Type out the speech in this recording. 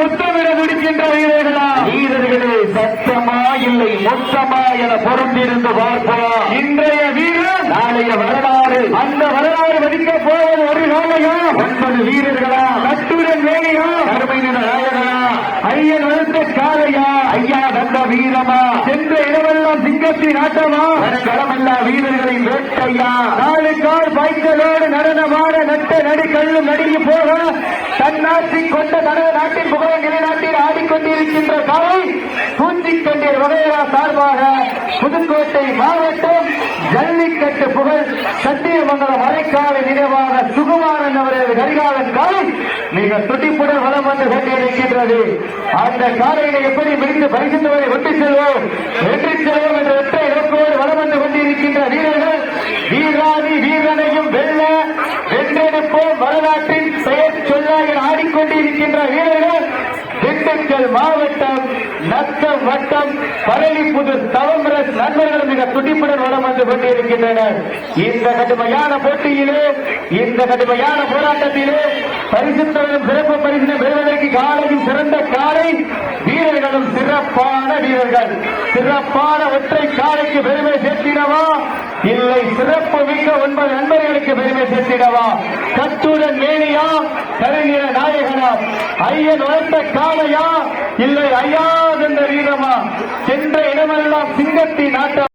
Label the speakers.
Speaker 1: முத்தமிட துடிக்கின்ற வீரர்களா? வீரர்களே சத்தமா இல்லை மொத்தமா என பொறுத்திருந்து பார்ப்போம். இன்றைய வீரர் நாளைய வரலாறு. அந்த வரலாறு மதிக்க போவது ஒரு நாளையா 9 வீரர்களா? கட்டுடன் வேலையா? கருமையின நாயகனா? ஐயன் வளர்த்த காலையா? ஐயா தந்த வீரமா? சென்ற இடமெல்லாம் சிங்கத்தின் ஆட்டமா? களமெல்லா வீரர்களின் வேட்டையா? 4 கால் பைக்கலோடு நடனமான நட்ட நடி கல்லும் நடுங்கி போக தன்னாட்சி கொண்ட தனது நாட்டின் புகழை நிலைநாட்டில் ஆடிக்கொண்டிருக்கின்ற காலை தூஞ்சிக்கண்டீர் வகையரா சார்பாக புதுக்கோட்டை மாவட்டம் ஜல்லிக்கட்டு புகழ் சத்தியமங்கலம் மறைக்காலை நினைவாக சுகுமாரன் அவரது கரிகாலன் காலை மிக துடிப்புடன் வளம் வந்து கொண்டிருக்கின்றது. அந்த காலையினை எப்படி முடிந்து பரிசுத்தவரை வெற்றி செல்வோம் வெற்றி செல்வோம் என்ற ஒற்றை இலக்கோடு வளம் வந்து கொண்டிருக்கின்ற வீரர்கள் வீராதி வீரனையும் வெல்ல வென்றெடுப்போம் வரலாற்றின் பெயர் சொல்ல என ஆடிக்கொண்டிருக்கின்ற வீரர்கள் திண்டுக்கல் மாவட்டம் நத்தம் வட்டம் பரளிப்புதூர் தவமரஸ் நண்பர்கள் மிக துடிப்புடன் வளம் வந்து கொண்டிருக்கின்றனர். இந்த கடுமையான போட்டியிலே இந்த கடுமையான போராட்டத்திலே பரிசுத்தவரும் சிறப்பு பரிசினை பெறுவதற்கு காலையும் சிறந்த காலை வீரர்களும் சிறப்பான வீரர்கள் சிறப்பான ஒற்றை காலைக்கு பெருமை சேர்த்திடவா இல்லை சிறப்பு மிக்க 9 நண்பர்களுக்கு பெருமை சேர்த்திடவா? கட்டுடன் மேனியா கலைஞர நாயகனா? ஐயன் வளர்த்த காலையா இல்லை ஐயா என்ற வீரமா? சென்ற இடமெல்லாம் சிங்கத்தின் ஆட்டம்.